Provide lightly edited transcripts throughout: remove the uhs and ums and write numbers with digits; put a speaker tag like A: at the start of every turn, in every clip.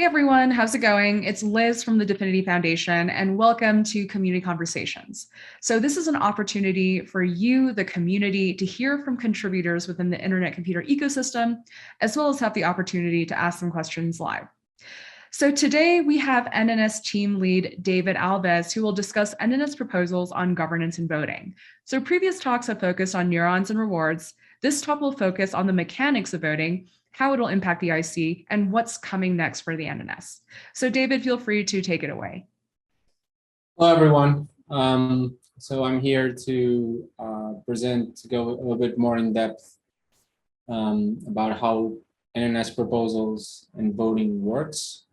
A: Hey everyone, how's it going? It's Liz from the Definity Foundation, and welcome to Community Conversations. So this is an opportunity for you, the community, to hear from contributors within the internet computer ecosystem, as well as have the opportunity to ask some questions live. So today we have NNS team lead David Alves, who will discuss NNS proposals on governance and voting. So previous talks have focused on neurons and rewards. This talk will focus on the mechanics of voting, how it'll impact the IC, and what's coming next for the NNS. So David, feel free to take it away.
B: Hello, everyone. So I'm here to to go a little bit more in depth about how NNS proposals and voting works.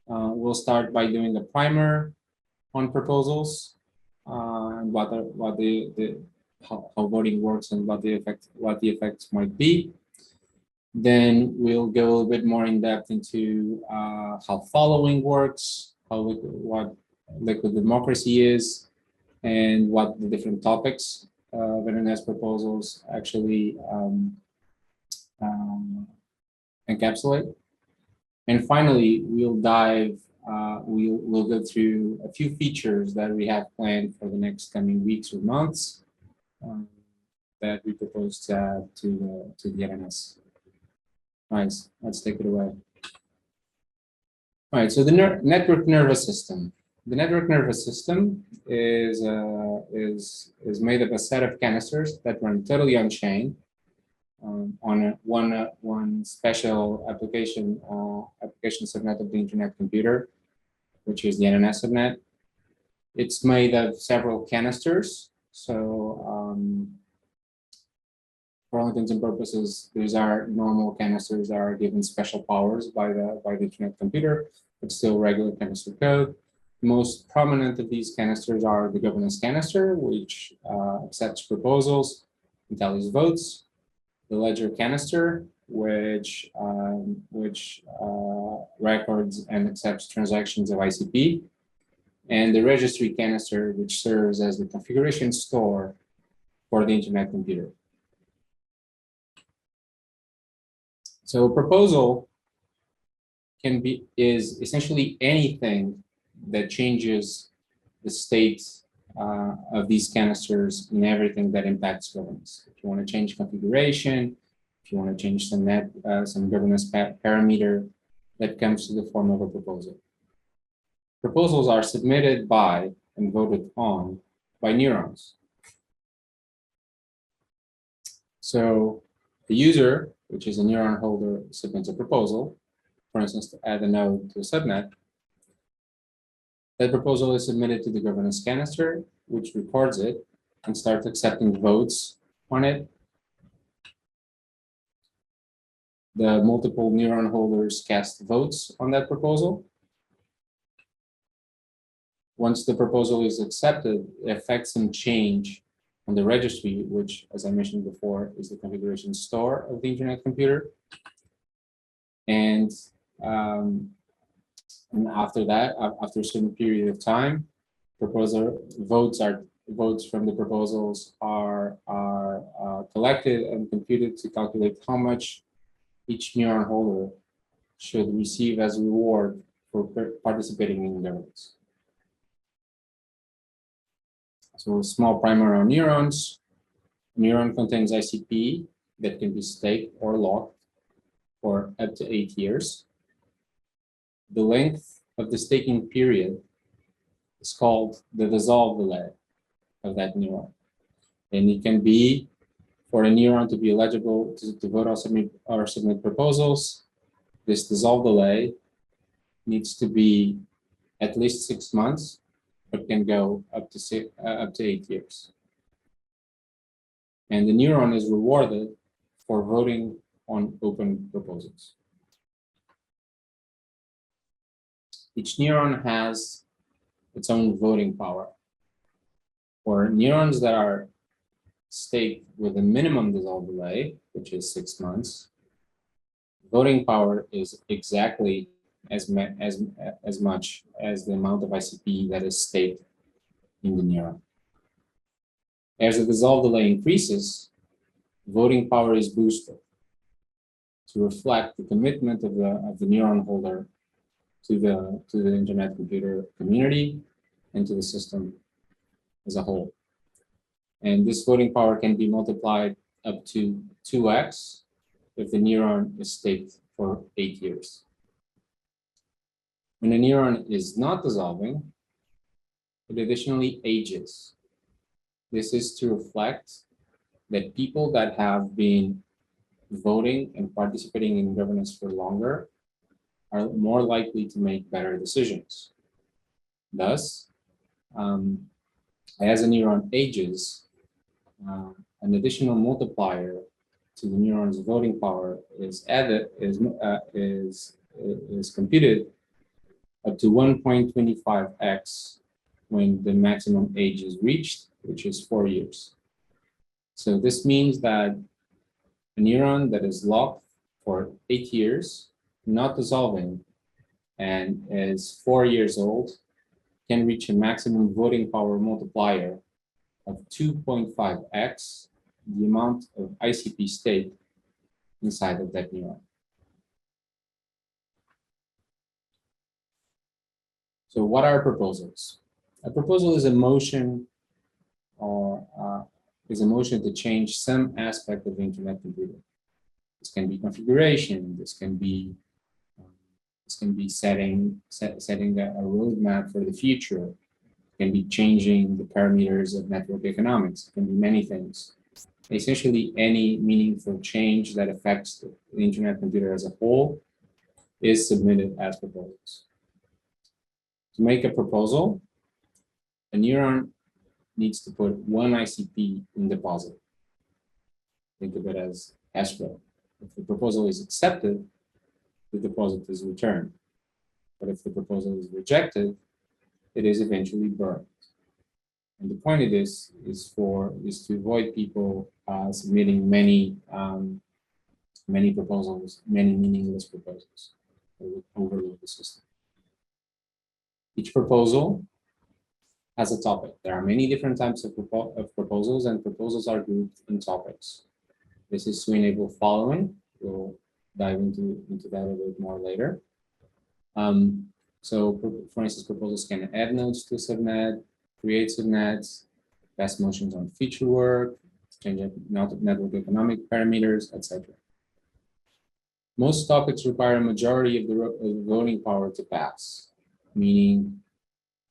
B: We'll start by doing a primer on proposals and how voting works and what the effects might be. Then we'll go a little bit more in depth into how following works, what liquid democracy is, and what the different topics of NNS proposals actually encapsulate. And finally, we'll go through a few features that we have planned for the next coming weeks or months that we propose to add to the NNS. Nice, let's take it away. All right, so the network nervous system. The network nervous system is made of a set of canisters that run totally on chain on one special application subnet of the internet computer, which is the NNS subnet. It's made of several canisters, so for all intents and purposes, these are normal canisters that are given special powers by the internet computer, but still regular canister code. The most prominent of these canisters are the governance canister, which accepts proposals and tallies votes. The ledger canister, which records and accepts transactions of ICP. And the registry canister, which serves as the configuration store for the internet computer. So a proposal is essentially anything that changes the state of these canisters and everything that impacts governance. If you want to change configuration, if you want to change some governance parameter, that comes to the form of a proposal. Proposals are submitted by and voted on by neurons. So the user, which is a neuron holder, submits a proposal, for instance, to add a node to a subnet. That proposal is submitted to the governance canister, which records it and starts accepting votes on it. The multiple neuron holders cast votes on that proposal. Once the proposal is accepted, it affects some change on the registry, which, as I mentioned before, is the configuration store of the internet computer. And after that, after a certain period of time, votes from the proposals are collected and computed to calculate how much each neuron holder should receive as reward for participating in governance. So a small primer on neurons. A neuron contains ICP that can be staked or locked for up to 8 years. The length of the staking period is called the dissolve delay of that neuron. And it can be for a neuron to be eligible to vote or submit proposals. This dissolve delay needs to be at least 6 months, but can go up to 8 years. And the neuron is rewarded for voting on open proposals. Each neuron has its own voting power. For neurons that are staked with a minimum dissolve delay, which is 6 months, voting power is exactly as much as the amount of ICP that is staked in the neuron. As the dissolve delay increases, voting power is boosted to reflect the commitment of the neuron holder to the internet computer community and to the system as a whole. And this voting power can be multiplied up to 2x if the neuron is staked for 8 years. When a neuron is not dissolving, it additionally ages. This is to reflect that people that have been voting and participating in governance for longer are more likely to make better decisions. Thus, as a neuron ages, an additional multiplier to the neuron's voting power is computed up to 1.25x when the maximum age is reached, which is 4 years. So this means that a neuron that is locked for 8 years, not dissolving, and is 4 years old, can reach a maximum voting power multiplier of 2.5x the amount of ICP state inside of that neuron. So what are proposals? A proposal is a motion to change some aspect of the internet computer. This can be configuration. This can be setting a roadmap for the future. It can be changing the parameters of network economics. It can be many things. Essentially, any meaningful change that affects the internet computer as a whole is submitted as proposals. To make a proposal, a neuron needs to put one ICP in deposit. Think of it as escrow. If the proposal is accepted, the deposit is returned. But if the proposal is rejected, it is eventually burned. And the point of this is to avoid people submitting many proposals, many meaningless proposals that would overload the system. Each proposal has a topic. There are many different types of proposals, and proposals are grouped in topics. This is to enable following. We'll dive into that a bit more later. So, for instance, proposals can add nodes to a subnet, create subnets, pass motions on feature work, change network economic parameters, etc. Most topics require a majority of the voting power to pass, meaning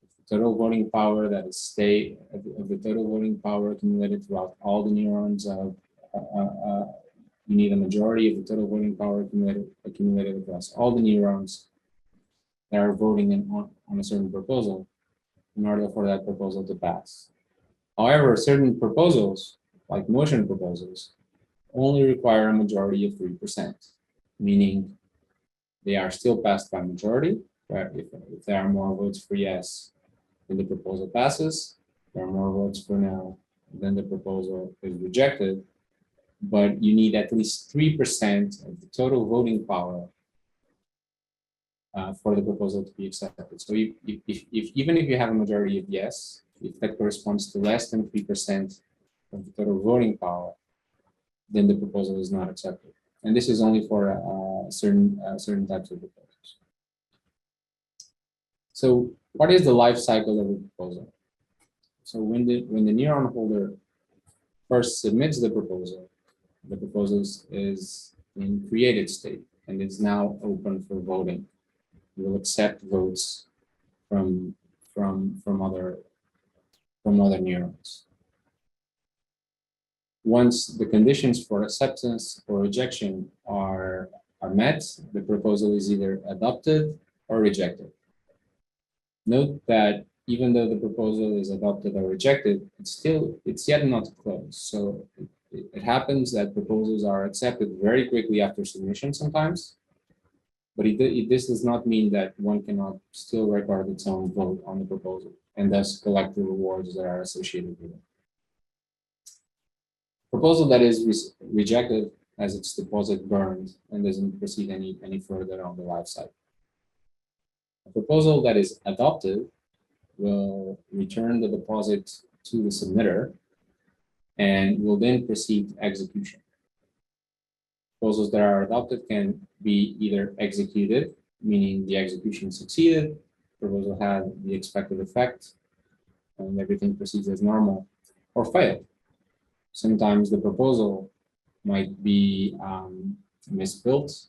B: the total voting power that is of the total voting power accumulated throughout all the neurons you need a majority of the total voting power accumulated across all the neurons that are voting on a certain proposal in order for that proposal to pass. However, certain proposals, like motion proposals, only require a majority of 3%, meaning they are still passed by majority, where if there are more votes for yes, then the proposal passes. If there are more votes for no, then the proposal is rejected. But you need at least 3% of the total voting power for the proposal to be accepted. So even if you have a majority of yes, if that corresponds to less than 3% of the total voting power, then the proposal is not accepted. And this is only for certain types of proposals. So what is the life cycle of a proposal? So when the neuron holder first submits the proposal is in created state and is now open for voting. We will accept votes from other neurons. Once the conditions for acceptance or rejection are met, the proposal is either adopted or rejected. Note that even though the proposal is adopted or rejected, it's yet not closed. So it happens that proposals are accepted very quickly after submission sometimes, but this does not mean that one cannot still record its own vote on the proposal and thus collect the rewards that are associated with it. Proposal that is rejected has its deposit burned and doesn't proceed any further on the life cycle. A proposal that is adopted will return the deposit to the submitter and will then proceed to execution. Proposals that are adopted can be either executed meaning the execution succeeded, proposal had the expected effect, and everything proceeds as normal, or failed. Sometimes the proposal might be misbuilt.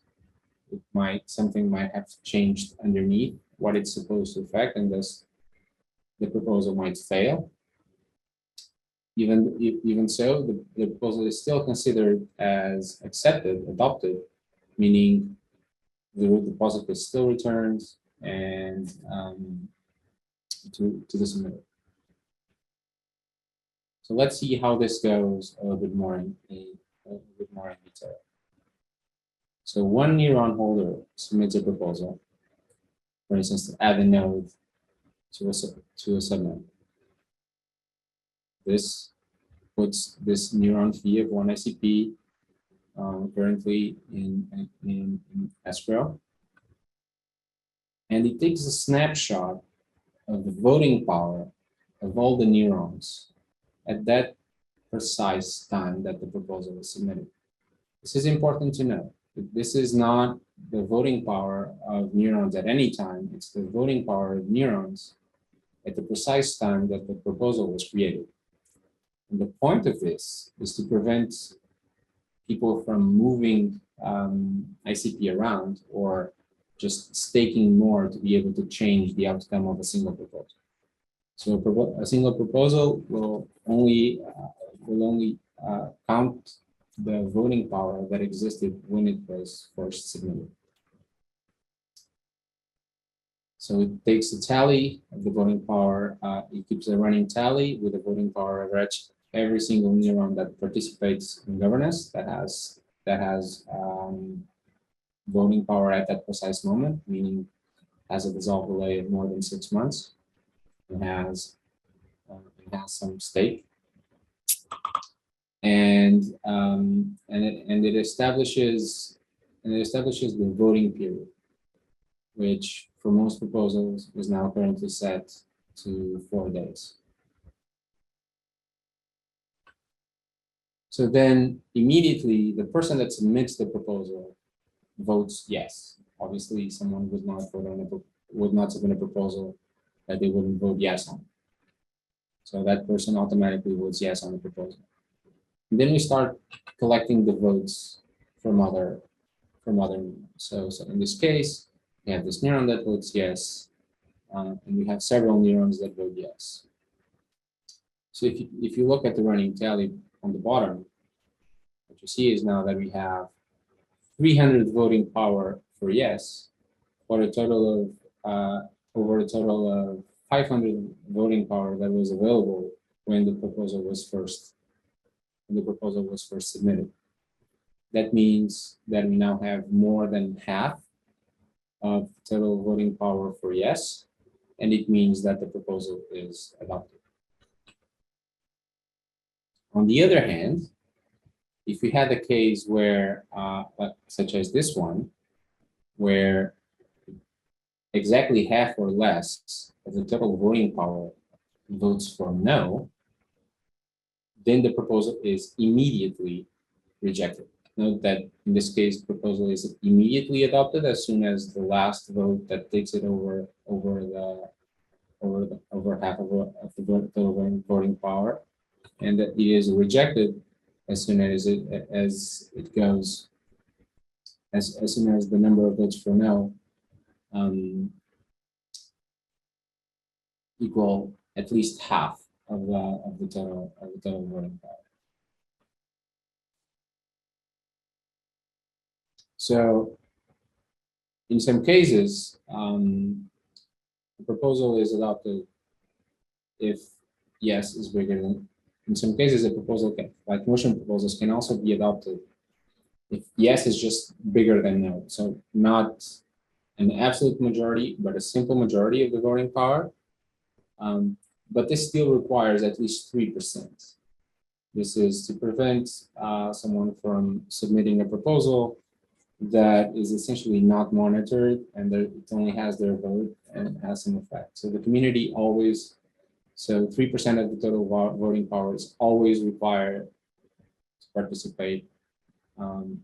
B: Something might have changed underneath what it's supposed to affect, and thus the proposal might fail. Even so, the proposal is still considered as accepted, adopted, meaning the root deposit is still returned and to the submitter. So let's see how this goes a little bit more in detail. So one neuron holder submits a proposal, for instance, to add a node to a subnet. This puts this neuron fee of 1 ICP currently in escrow. And it takes a snapshot of the voting power of all the neurons at that precise time that the proposal is submitted. This is important to know. This is not the voting power of neurons at any time. It's the voting power of neurons at the precise time that the proposal was created. And the point of this is to prevent people from moving ICP around or just staking more to be able to change the outcome of a single proposal. So a single proposal will only count the voting power that existed when it was first submitted. So it takes a tally of the voting power. It keeps a running tally with the voting power of every single neuron that participates in governance that has voting power at that precise moment, meaning has a dissolve delay of more than 6 months. It has some stake, and it establishes the voting period, which for most proposals is now currently set to 4 days. So then immediately the person that submits the proposal votes yes. Obviously, someone would not submit a proposal that they wouldn't vote yes on. So that person automatically votes yes on the proposal. And then we start collecting the votes from other neurons. So in this case, we have this neuron that votes yes, and we have several neurons that vote yes. So if you look at the running tally on the bottom, what you see is now that we have 300 voting power for yes, for a total of over a total of 500 voting power that was available when the proposal was first submitted. That means that we now have more than half of total voting power for yes, and it means that the proposal is adopted. On the other hand, if we had a case where, such as this one, where exactly half or less of the total voting power votes for no, then the proposal is immediately rejected. Note that in this case, the proposal is immediately adopted as soon as the last vote that takes it over half of the total voting power, and that it is rejected as soon as it goes, as soon as the number of votes for no equal at least half of the total voting power. So in some cases, the proposal is adopted if yes is bigger than. In some cases, a proposal can, like motion proposals, can also be adopted if yes is just bigger than no. So not an absolute majority, but a simple majority of the voting power. But this still requires at least 3%. This is to prevent someone from submitting a proposal that is essentially not monitored and that it only has their vote and has some effect. So the community always, so 3% of the total voting power is always required to participate on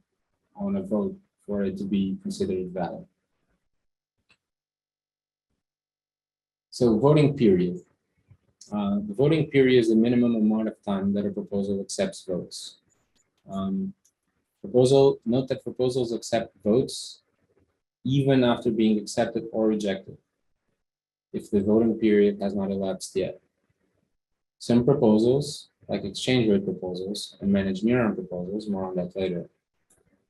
B: a vote for it to be considered valid. So voting period. The voting period is the minimum amount of time that a proposal accepts votes. Note that proposals accept votes even after being accepted or rejected if the voting period has not elapsed yet. Some proposals, like exchange rate proposals and managed neuron proposals, more on that later,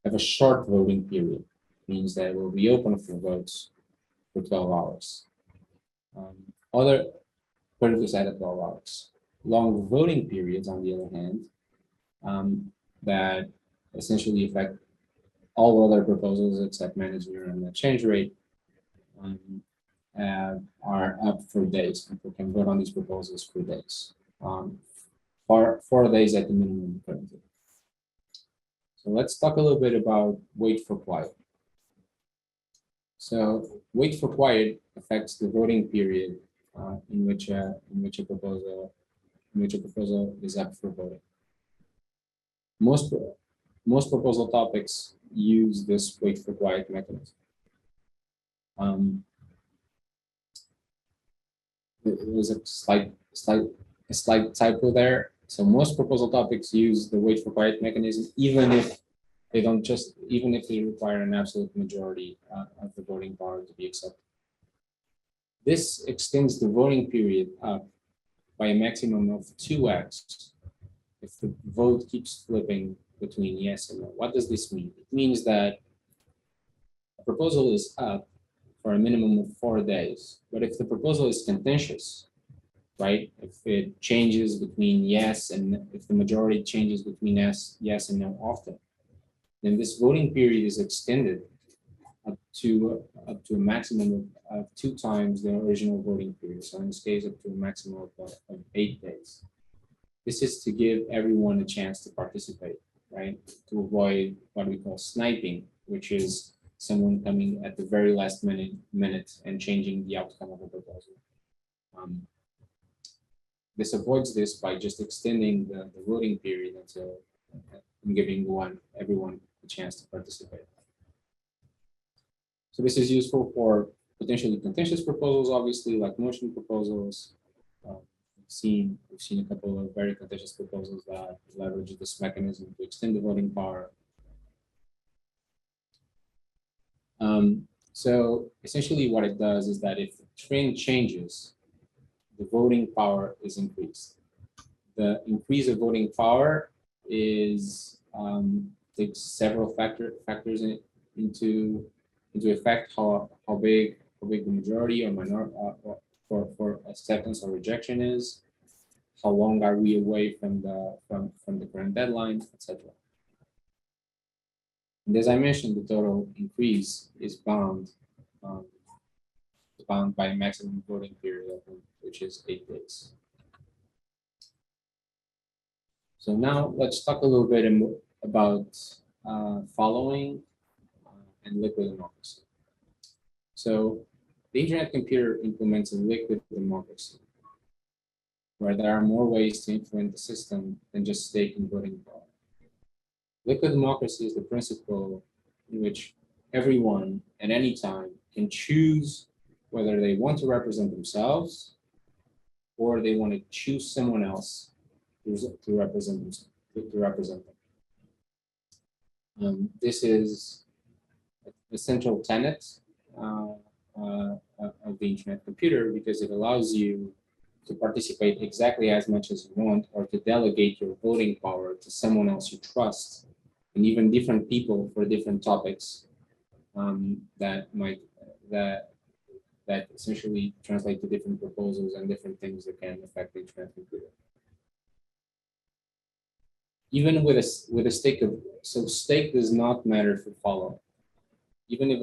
B: have a short voting period, means that it will be open for votes for 12 hours. Other periods at 12 hours. Long voting periods, on the other hand, that essentially affect all other proposals except managed neuron and exchange rate, are up for days. People can vote on these proposals for days. 4 days at the minimum currently. So let's talk a little bit about wait for quiet. So wait for quiet affects the voting period in which a proposal is up for voting. Most proposal topics use this wait for quiet mechanism. There's a slight typo there. So most proposal topics use the wait for quiet mechanism, even if they require an absolute majority of the voting power to be accepted. This extends the voting period up by a maximum of 2x if the vote keeps flipping between yes and no. What does this mean? It means that a proposal is up for a minimum of 4 days, but if the proposal is contentious, right? If it changes between yes and if the majority changes between yes and no often, then this voting period is extended up to a maximum of 2 times the original voting period. So in this case, up to a maximum of 8 days. This is to give everyone a chance to participate, right? To avoid what we call sniping, which is someone coming at the very last minute and changing the outcome of a proposal. This avoids this by just extending the voting period until giving everyone a chance to participate. So this is useful for potentially contentious proposals, obviously, like motion proposals. We've seen a couple of very contentious proposals that leverage this mechanism to extend the voting power. So essentially what it does is that if the trend changes, the voting power is increased. The increase of voting power is takes several factors into effect. How big the majority or minority for acceptance or rejection is. How long are we away from the current deadline, etc. And as I mentioned, the total increase is bound by a maximum voting period, which is 8 days. So now let's talk a little bit about following and liquid democracy. So the internet computer implements a liquid democracy, where there are more ways to influence the system than just staking voting power. Liquid democracy is the principle in which everyone at any time can choose whether they want to represent themselves or they want to choose someone else to represent them. This is a central tenet of the internet computer because it allows you to participate exactly as much as you want or to delegate your voting power to someone else you trust, and even different people for different topics that essentially translate to different proposals and different things that can affect the internet computer. Even with a stake stake does not matter for follow. Even if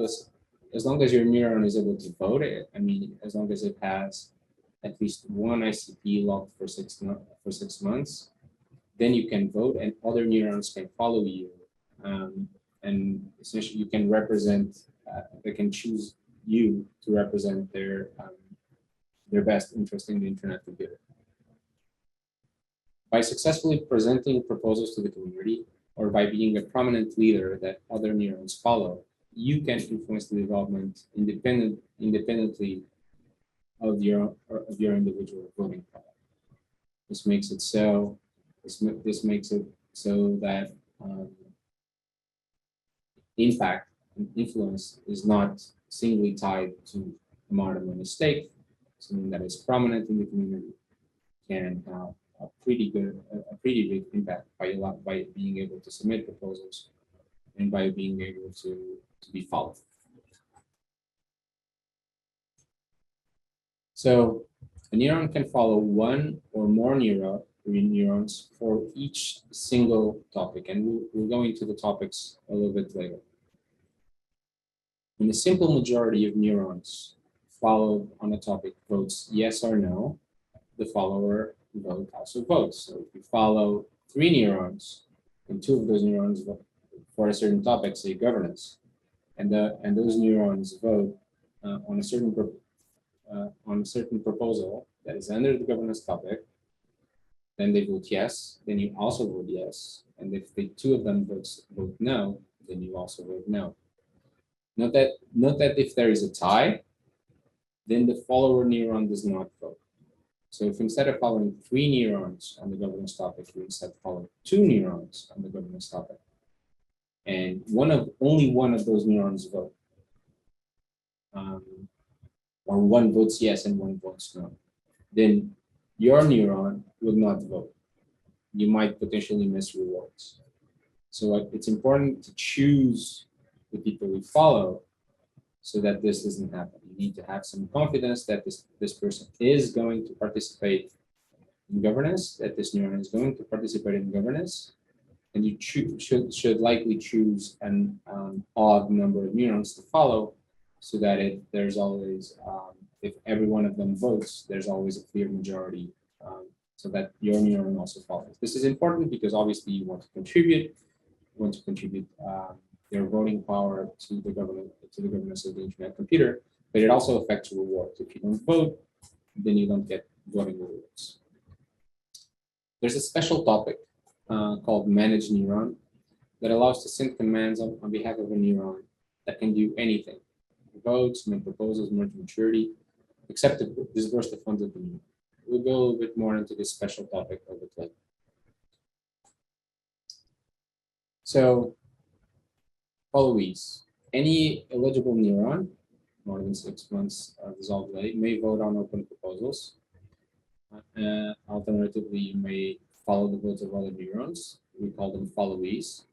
B: as long as your neuron is able to vote it, I mean, as long as it has at least one ICP locked for 6 months, then you can vote and other neurons can follow you. And essentially you can represent, they can choose you to represent their best interest in the internet computer. By successfully presenting proposals to the community or by being a prominent leader that other neurons follow, you can influence the development independently of your individual voting power. This makes it so. This makes it so that impact and influence is not singly tied to amount of money stake. Something that is prominent in the community can have a pretty big impact by being able to submit proposals and by being able to be followed. So a neuron can follow one or more neurons for each single topic, and we'll go into the topics a little bit later. When a simple majority of neurons followed on a topic votes yes or no, the follower vote also votes. So if you follow 3 neurons, and 2 of those neurons vote for a certain topic, say governance, and those neurons vote on a certain proposal that is under the governance topic, then they vote yes, then you also vote yes. And if the 2 of them vote no, then you also vote no. Note that if there is a tie, then the follower neuron does not vote. So if instead of following 3 neurons on the governance topic, you instead follow 2 neurons on the governance topic, and only one of those neurons vote, or one votes yes and one votes no, then your neuron will not vote. You might potentially miss rewards. So it's important to choose the people we follow so that this doesn't happen. You need to have some confidence that this person is going to participate in governance, that this neuron is going to participate in governance, and you should likely choose an odd number of neurons to follow, so that there's always, if every one of them votes, there's always a clear majority, so that your neuron also follows. This is important because obviously you want to contribute their voting power to the governance of the internet computer, but it also affects rewards. If you don't vote, then you don't get voting rewards. There's a special topic called manage neuron that allows to send commands on behalf of a neuron that can do anything: votes, make proposals, merge maturity, except to disburse the funds of the neuron. We'll go a little bit more into this special topic of the later. So, Followees. Any eligible neuron, more than 6 months dissolved late, may vote on open proposals. Alternatively, you may follow the votes of other neurons. We call them followees.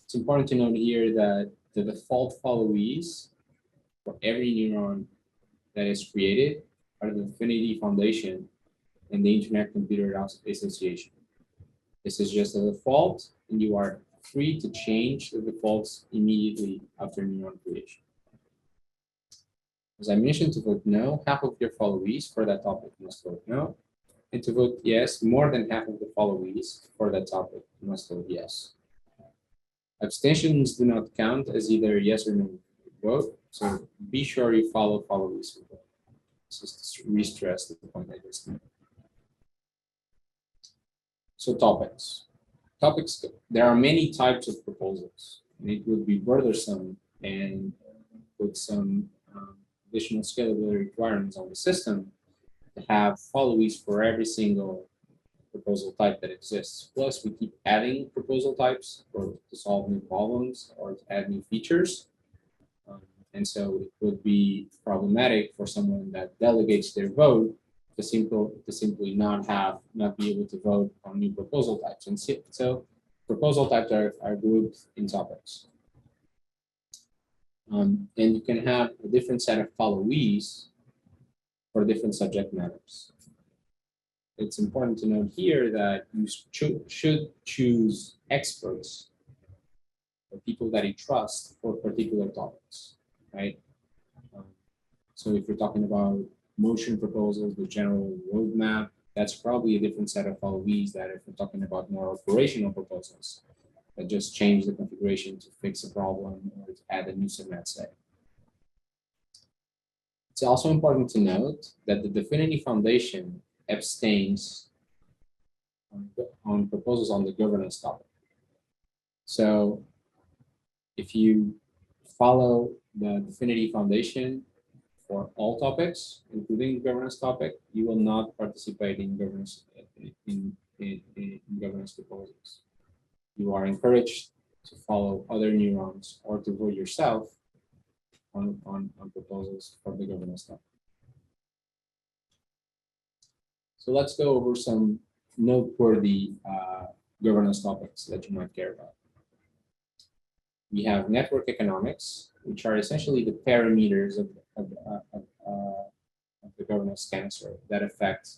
B: It's important to note here that the default followees for every neuron that is created are the Affinity Foundation and the Internet Computer Association. This is just a default, and you are free to change the defaults immediately after neuron creation. As I mentioned, to vote no, half of your followees for that topic must vote no. And to vote yes, more than half of the followees for that topic must vote yes. Abstentions do not count as either yes or no vote, so be sure you follow followees for vote. Just to re-stress the point I just made. So topics. There are many types of proposals, and it would be burdensome and put some additional scalability requirements on the system to have followees for every single proposal type that exists. Plus, we keep adding proposal types to solve new problems or to add new features. And so it would be problematic for someone that delegates their vote to simply not be able to vote on new proposal types. And so proposal types are grouped in topics. And you can have a different set of followees for different subject matters. It's important to note here that you should choose experts or people that you trust for particular topics, right? So if you're talking about motion proposals, the general roadmap, that's probably a different set of followees than if we're talking about more operational proposals that just change the configuration to fix a problem or to add a new subnet set. It's also important to note that the Affinity Foundation abstains on proposals on the governance topic. So if you follow the Affinity Foundation for all topics, including governance topic. You will not participate in governance in governance proposals. You are encouraged to follow other neurons or to vote yourself on proposals for the governance topic. So let's go over some noteworthy governance topics that you might care about. We have network economics, which are essentially the parameters of the governance cancer that affect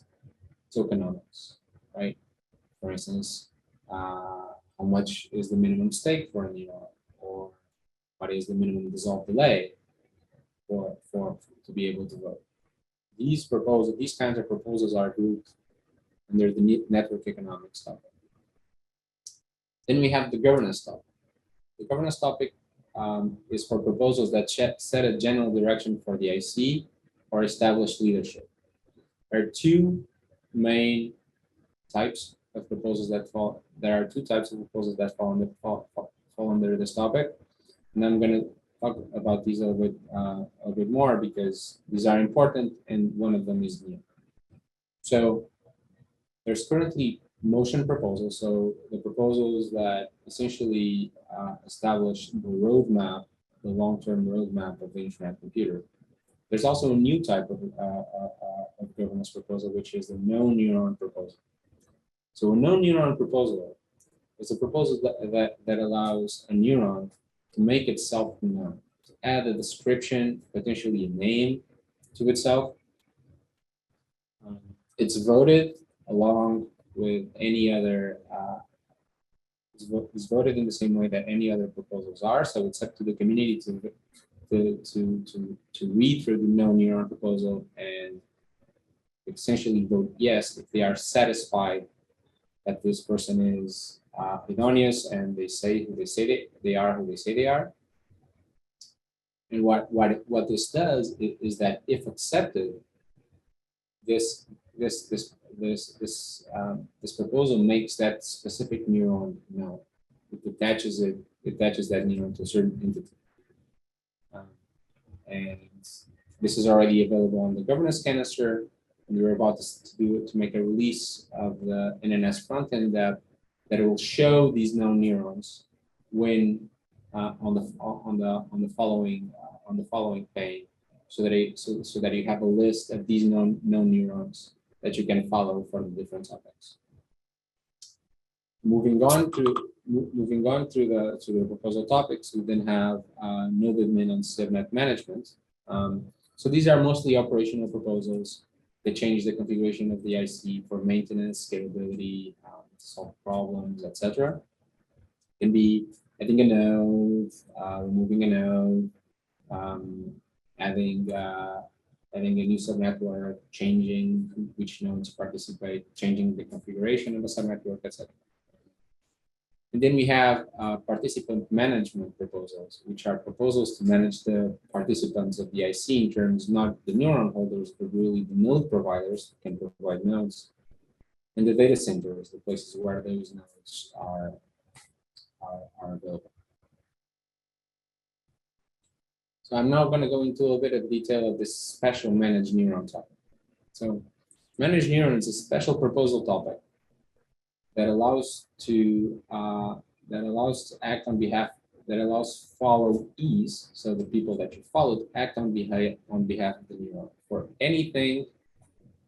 B: tokenomics, right? For instance, how much is the minimum stake for a neuron, or what is the minimum dissolve delay for to be able to vote? These kinds of proposals are grouped under the network economics topic. Then we have the governance topic. The governance topic is for proposals that set a general direction for the IC or establish leadership. There are two main types of proposals that fall. There are two types of proposals that fall under this topic, and I'm going to talk about these a bit more because these are important, and one of them is new. So there's currently motion proposals, so the proposals that essentially establish the roadmap, the long-term roadmap of the internet computer. There's also a new type of governance proposal, which is the no-neuron proposal. So a no-neuron proposal is a proposal that allows a neuron to make itself known, to add a description, potentially a name to itself. It's voted along with any other, it's voted in the same way that any other proposals are. So it's up to the community to read through the no-neuron proposal and essentially vote yes if they are satisfied that this person is erroneous and they say who they say they are, who they say they are. And what this does is that if accepted, this proposal makes that specific neuron known. It attaches that neuron to a certain entity. And this is already available on the governance canister. And we're about to make a release of the NNS frontend that it will show these known neurons when on the following pane, so that you have a list of these known neurons that you can follow for the different topics. Moving on through the proposal topics, we then have node admin and subnet management. So these are mostly operational proposals. They change the configuration of the IC for maintenance, scalability, solve problems, etc. Can be adding a node, removing a node, adding a new subnetwork, changing which nodes participate, changing the configuration of a subnetwork, etc. And then we have participant management proposals, which are proposals to manage the participants of the IC in terms not the neuron holders, but really the node providers who can provide nodes, and the data centers, the places where those nodes are available. So I'm now going to go into a little bit of detail of this special managed neuron topic. So managed neuron is a special proposal topic that allows to act on behalf, that allows followees, so the people that you follow, to act on behalf of the neuron for anything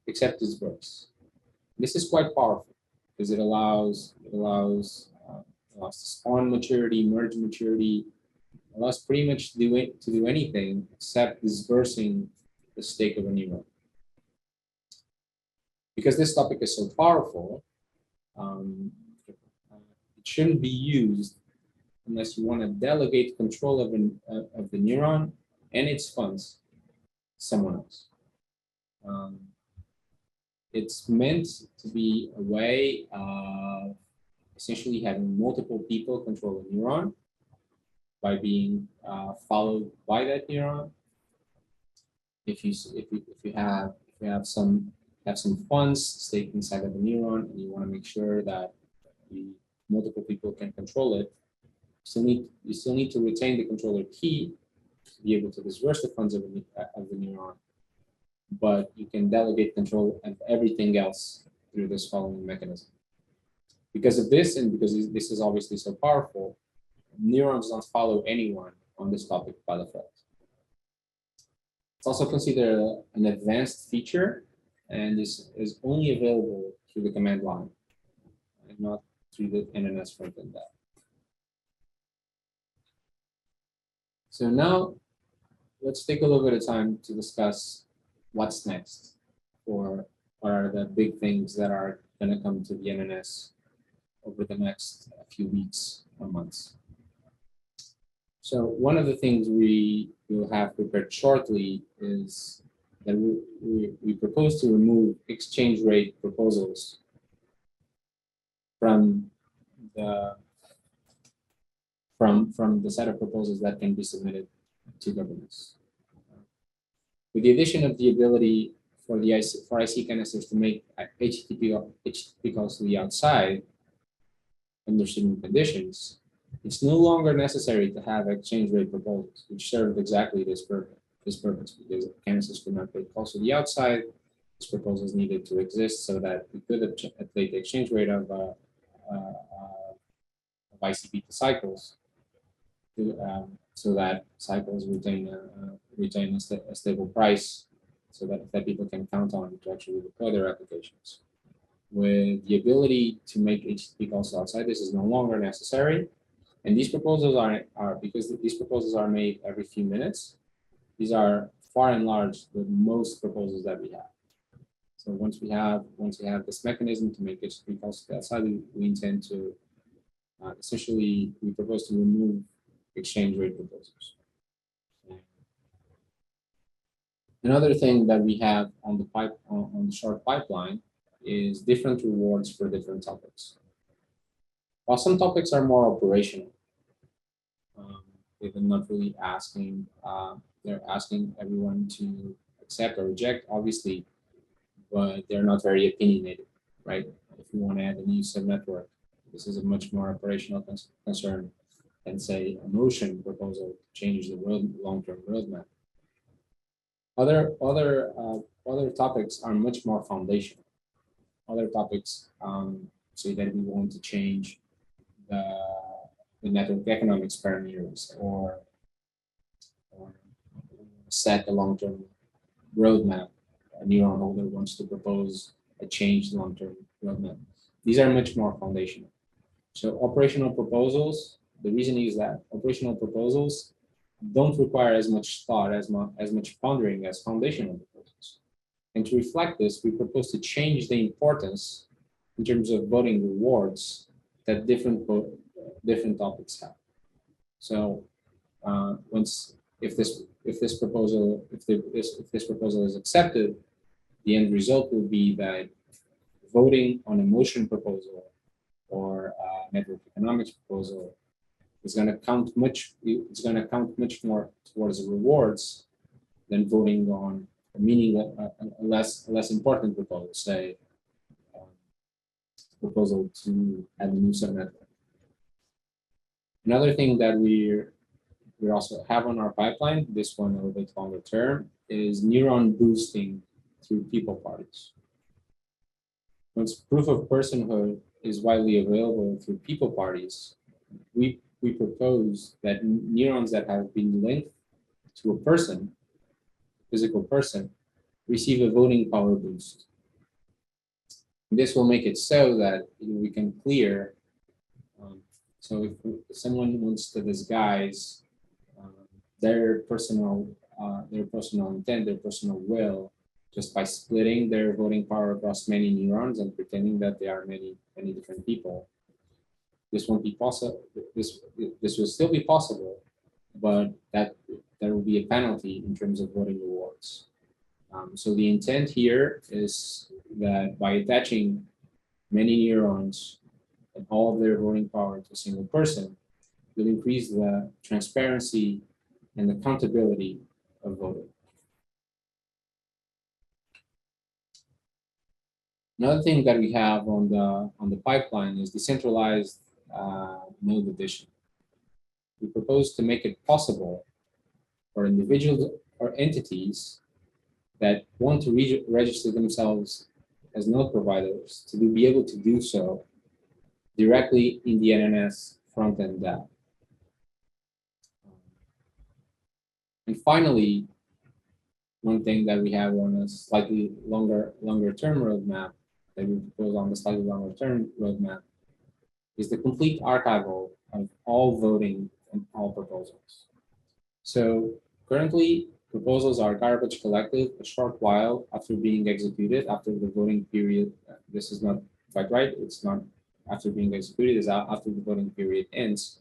B: except disperse. This is quite powerful because it allows to spawn maturity, merge maturity, allows pretty much to do anything except dispersing the stake of a neuron. Because this topic is so powerful, it shouldn't be used unless you want to delegate control of the neuron and its funds to someone else. It's meant to be a way of essentially having multiple people control a neuron by being followed by that neuron. If you have some funds staked inside of a neuron and you want to make sure that multiple people can control it, you still need to retain the controller key be able to disperse the funds of the neuron, but you can delegate control of everything else through this following mechanism. Because of this, and because this is obviously so powerful, neurons don't follow anyone on this topic by default. It's also considered an advanced feature, and this is only available through the command line and not through the NNS front-end app. So now let's take a little bit of time to discuss what's next, or what are the big things that are going to come to the NNS over the next few weeks or months. So one of the things we will have prepared shortly is that we propose to remove exchange rate proposals from the set of proposals that can be submitted to governments. With the addition of the ability for IC canisters to make HTTP calls to the outside under certain conditions, it's no longer necessary to have exchange rate proposals, which serve exactly this purpose, because canisters could not make calls to the outside. These proposals needed to exist so that we could update the exchange rate of ICP to cycles, so that cycles retain a stable price, so that people can count on to actually deploy their applications. With the ability to make HTTP calls outside, this is no longer necessary. And these proposals are because these proposals are made every few minutes. These are far and large the most proposals that we have. So once we have this mechanism to make HTTP calls outside, we intend to essentially we propose to remove exchange rate proposals. Another thing that we have on the short pipeline is different rewards for different topics. While some topics are more operational, they're not really asking, they're asking everyone to accept or reject, obviously, but they're not very opinionated, right? If you want to add a new subnetwork, this is a much more operational concern than, say, a motion proposal to change the long-term roadmap. Other topics are much more foundational. Other topics say that we want to change the network economics parameters or set a long-term roadmap. A neuron holder wants to propose a changed long-term roadmap. These are much more foundational. So operational proposals, the reason is that operational proposals don't require as much thought, as much pondering as foundational proposals. And to reflect this, we propose to change the importance in terms of voting rewards that different topics have. So if this proposal is accepted, the end result will be that voting on a motion proposal or a network economics proposal is going to count much. It's going to count much more towards the rewards than voting on a less important proposal, say proposal to add a new subnetwork. Another thing that we also have on our pipeline, this one a little bit longer term, is neuron boosting through people parties. Once proof of personhood is widely available through people parties, we propose that neurons that have been linked to a person, physical person, receive a voting power boost. This will make it so that we can clear. So if someone wants to disguise their personal intent, their personal will, just by splitting their voting power across many neurons and pretending that they are many different people, this won't be possible. This will still be possible, but that there will be a penalty in terms of voting rewards. So the intent here is that by attaching many neurons and all of their voting power to a single person, will increase the transparency and accountability of voting. Another thing that we have on the pipeline is decentralized node addition. We propose to make it possible or individuals or entities that want to register themselves as node providers to be able to do so directly in the NNS front-end app. And finally, one thing that we have on a slightly longer term roadmap that we propose on the slightly longer term roadmap is the complete archival of all voting and all proposals. So currently, proposals are garbage collected a short while after being executed, after the voting period. This is not quite right. It's not after being executed, it's after the voting period ends.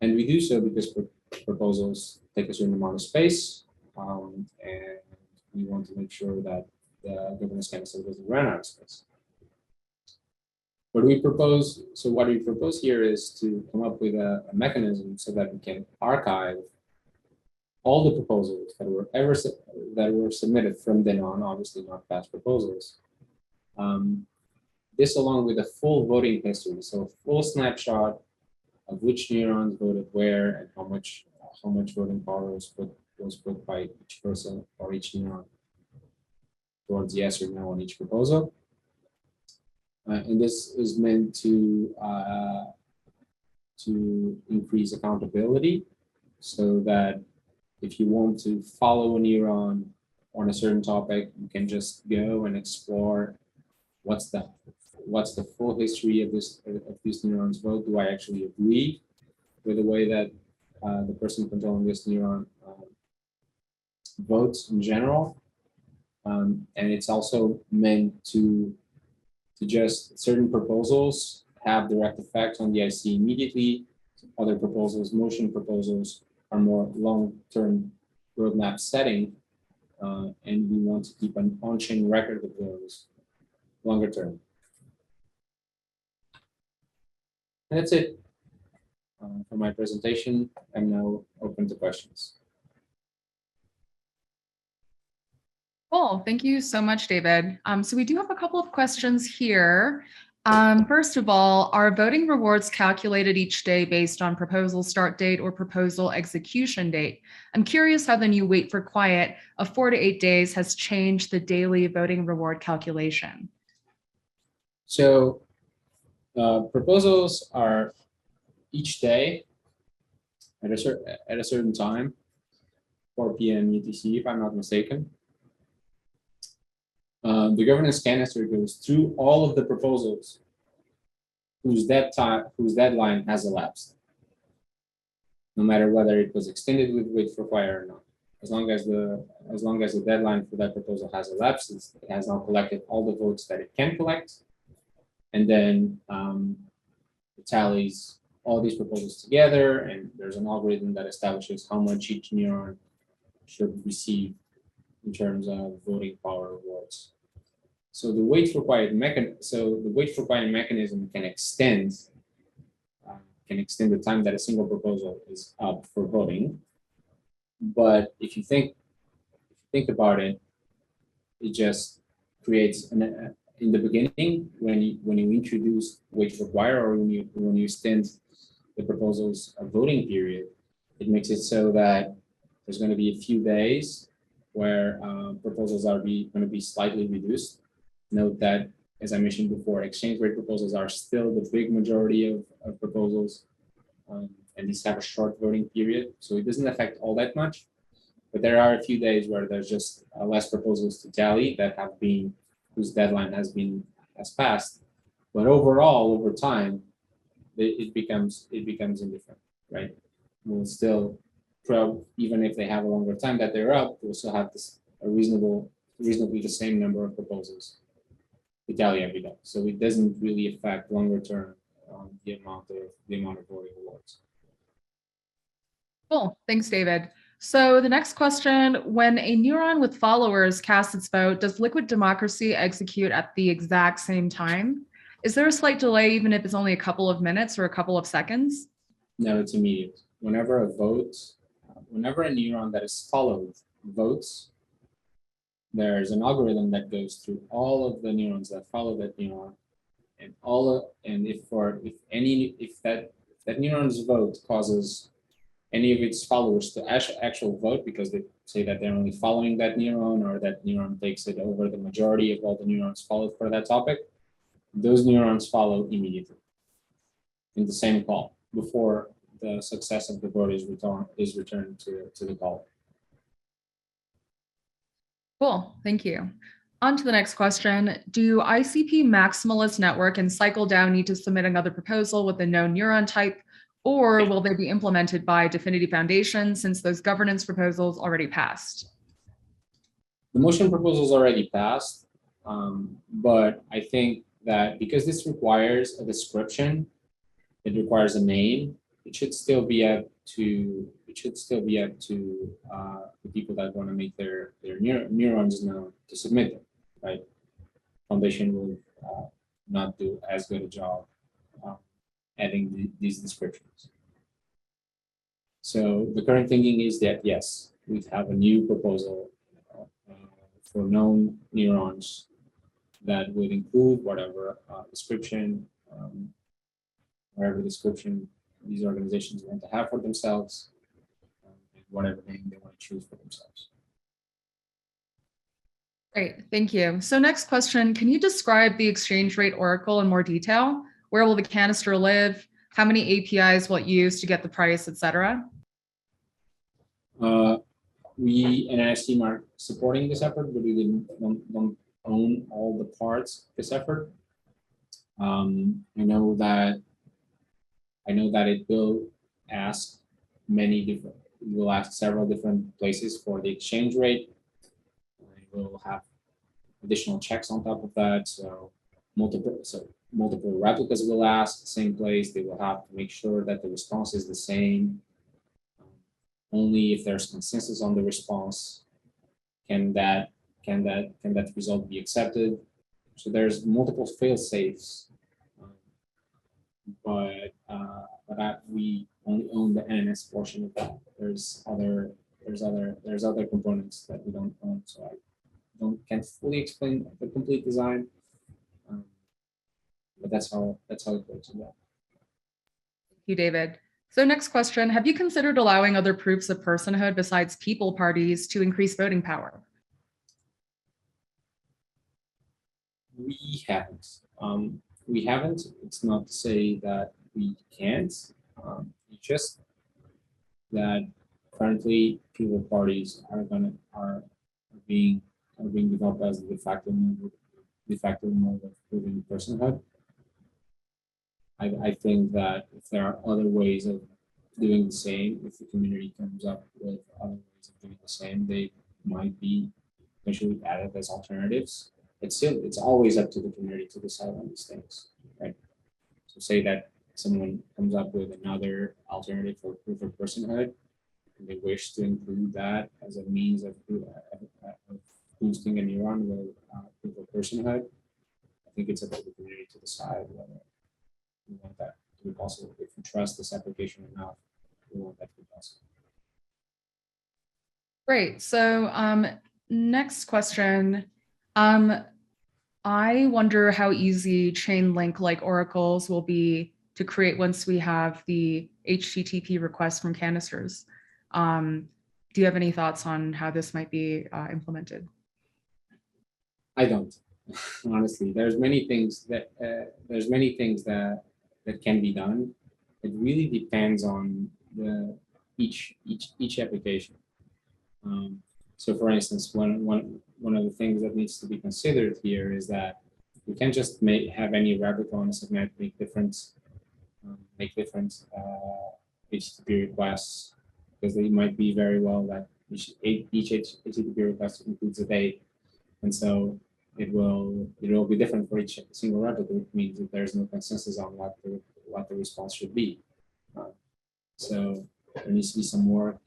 B: And we do so because proposals take a certain amount of space, and we want to make sure that the governance canister doesn't run out of space. What we propose here is to come up with a mechanism so that we can archive all the proposals that were submitted from then on, obviously not past proposals. This along with a full voting history, so a full snapshot of which neurons voted where and how much voting power was put by each person or each neuron towards yes or no on each proposal. And this is meant to increase accountability, so that if you want to follow a neuron on a certain topic, you can just go and explore what's the full history of these neurons vote. Do I actually agree with the way that the person controlling this neuron votes in general? And it's also meant to just certain proposals have direct effects on the IC immediately. Other proposals, motion proposals, are more long-term roadmap setting, and we want to keep an on-chain record of those longer term. And that's it for my presentation. I'm now open to questions.
A: Cool. Thank you so much, David. So we do have a couple of questions here. First of all, are voting rewards calculated each day based on proposal start date or proposal execution date? I'm curious how the new wait for quiet of 4 to 8 days has changed the daily voting reward calculation.
B: So proposals are each day at a certain time, 4 p.m. UTC, if I'm not mistaken. The governance canister goes through all of the proposals whose deadline has elapsed, no matter whether it was extended with wait for quiet or not. As long as the deadline for that proposal has elapsed, it has now collected all the votes that it can collect, and then it tallies all these proposals together, and there's an algorithm that establishes how much each neuron should receive in terms of voting power rewards. So the wait for quiet mechanism can extend the time that a single proposal is up for voting. But if you think about it, it just creates in the beginning when you introduce wait for quiet, or when you extend the proposal's voting period, it makes it so that there's going to be a few days where proposals are going to be slightly reduced. Note that, as I mentioned before, exchange rate proposals are still the big majority of proposals, and these have a short voting period, so it doesn't affect all that much. But there are a few days where there's just less proposals to tally whose deadline has passed. But overall, over time, it becomes indifferent, right? We'll still, even if they have a longer time that they're up, we'll still have reasonably the same number of proposals to tally every day. So it doesn't really affect longer term the amount of voting awards.
A: Cool. Thanks, David. So the next question, when a neuron with followers casts its vote, does liquid democracy execute at the exact same time? Is there a slight delay, even if it's only a couple of minutes or a couple of seconds?
B: No, it's immediate. Whenever a neuron that is followed votes, there's an algorithm that goes through all of the neurons that follow that neuron, and if that neuron's vote causes any of its followers to actual vote because they say that they're only following that neuron, or that neuron takes it over the majority of all the neurons followed for that topic, those neurons follow immediately in the same call before the success of the vote is returned to the caller.
A: Cool, thank you. On to the next question. Do ICP maximalist network and cycle down need to submit another proposal with a known neuron type, or will they be implemented by Definity Foundation since those governance proposals already passed?
B: The motion proposal is already passed, but I think that because this requires a description, it requires a name, it should still be up to the people that want to make their neurons known to submit them, right? Foundation will not do as good a job adding these descriptions. So the current thinking is that yes, we have a new proposal for known neurons that would include whatever description, whatever description these organizations want to have for themselves, and whatever name they want to choose for themselves.
A: Great, thank you. So next question, can you describe the exchange rate oracle in more detail? Where will the canister live? How many APIs will it use to get the price, et cetera?
B: We NNS team are supporting this effort, but we don't own all the parts of this effort. I know that it will ask several different places for the exchange rate. It will have additional checks on top of that. So multiple replicas will ask the same place. They will have to make sure that the response is the same. Only if there's consensus on the response can that result be accepted. So there's multiple fail safes, but we only own the NNS portion of that. There's other components that we don't own, so I can't fully explain the complete design, but that's how it works.
A: Thank you, David. So next question, have you considered allowing other proofs of personhood besides people parties to increase voting power?
B: We haven't. It's not to say that we can't. It's just that currently people parties are being developed as the de facto mode of proving personhood. I think that if there are other ways of doing the same, if the community comes up with other ways of doing the same, they might be eventually added as alternatives. It's always up to the community to decide on these things, right? So say that someone comes up with another alternative for proof of personhood, and they wish to include that as a means of boosting a neuron with proof of personhood. I think it's up to the community to decide whether we want that to be possible. If we trust this application enough, we want that to be possible.
A: Great. So next question. I wonder how easy chain link like oracles will be to create once we have the HTTP request from canisters. Do you have any thoughts on how this might be implemented?
B: I don't. Honestly, there's many things that can be done. It really depends on each application. So, for instance, one of the things that needs to be considered here is that we can't just have any replica on a segment make different HTTP requests, because they might be very well that each HTTP request includes a date, and so it will be different for each single replica, which means that there's no consensus on what the response should be. So there needs to be some work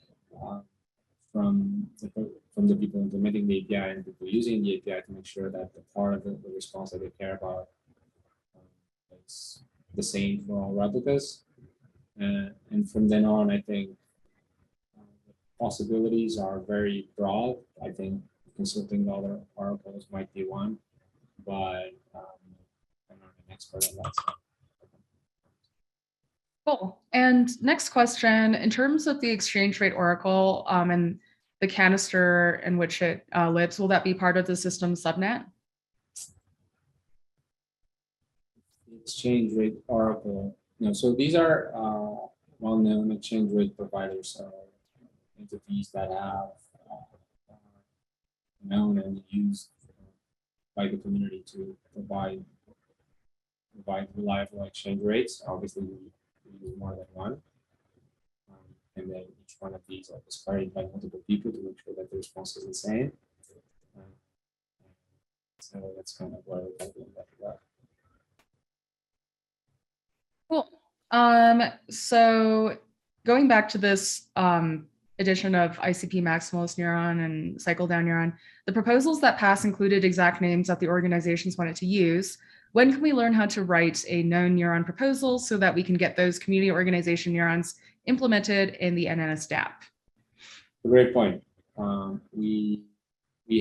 B: from the people implementing the API and people using the API to make sure that the part of the response that they care about is the same for all replicas. And from then on, I think the possibilities are very broad. I think consulting other oracles might be one, but I'm not an expert on that.
A: Cool. And next question, in terms of the exchange rate oracle and the canister in which it lives, will that be part of the system subnet?
B: Exchange rate oracle. No, so these are well-known exchange rate providers, so entities that have known and used by the community to provide reliable exchange rates. Obviously, we use more than one. And then each one of these are displayed by multiple people to make sure that the response is the same. So that's kind of where we're going in that regard.
A: Cool. So going back to this edition of ICP maximalist neuron and cycle down neuron, the proposals that passed included exact names that the organizations wanted to use. When can we learn how to write a known neuron proposal so that we can get those community organization neurons implemented in the NNS DApp?
B: Great point. We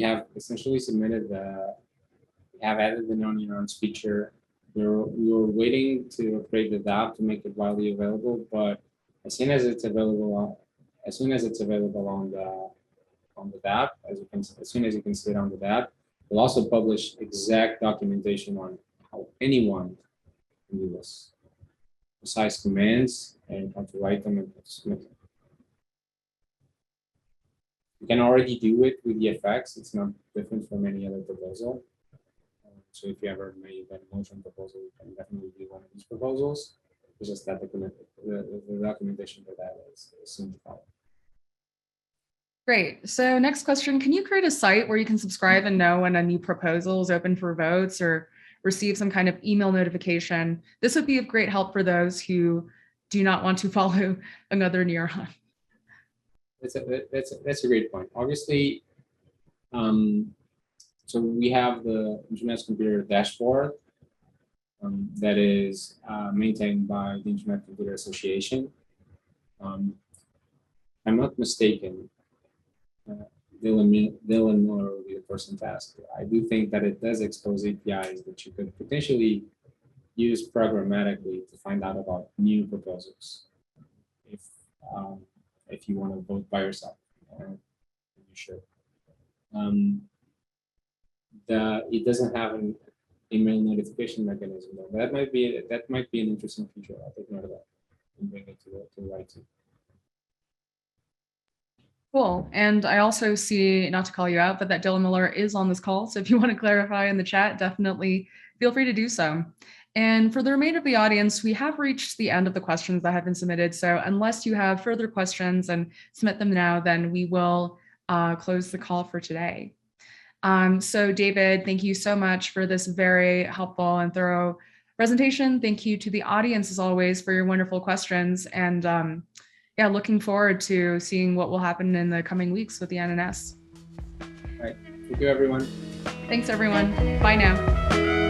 B: have essentially submitted we have added the known neurons feature. We were waiting to upgrade the DApp to make it widely available, but as soon as it's available on the DApp, as soon as you can see it on the DApp, we'll also publish exact documentation on how anyone can do this, precise commands and how to write them and how to submit them. You can already do it with the effects. It's not different from any other proposal. So if you ever made a motion proposal, you can definitely do one of these proposals. It's just that the documentation for that is soon to follow.
A: Great. So next question, can you create a site where you can subscribe and know when a new proposal is open for votes or receive some kind of email notification? This would be of great help for those who do not want to follow another neuron.
B: That's a great point. Obviously, so we have the Internet Computer Dashboard that is maintained by the Internet Computer Association. I'm not mistaken, Dylan Miller will be the person to ask. I do think that it does expose APIs that you could potentially use programmatically to find out about new proposals. If you want to vote by yourself, you should. It doesn't have an email notification mechanism. Though. That might be an interesting feature. I'll take note of that and bring it to the right team.
A: Cool. And I also see, not to call you out, but that Dylan Miller is on this call. So if you want to clarify in the chat, definitely feel free to do so. And for the remainder of the audience, we have reached the end of the questions that have been submitted. So unless you have further questions and submit them now, then we will close the call for today. So David, thank you so much for this very helpful and thorough presentation. Thank you to the audience, as always, for your wonderful questions. And yeah, looking forward to seeing what will happen in the coming weeks with the NNS.
B: All right. Thank you, everyone.
A: Thanks, everyone. Bye now.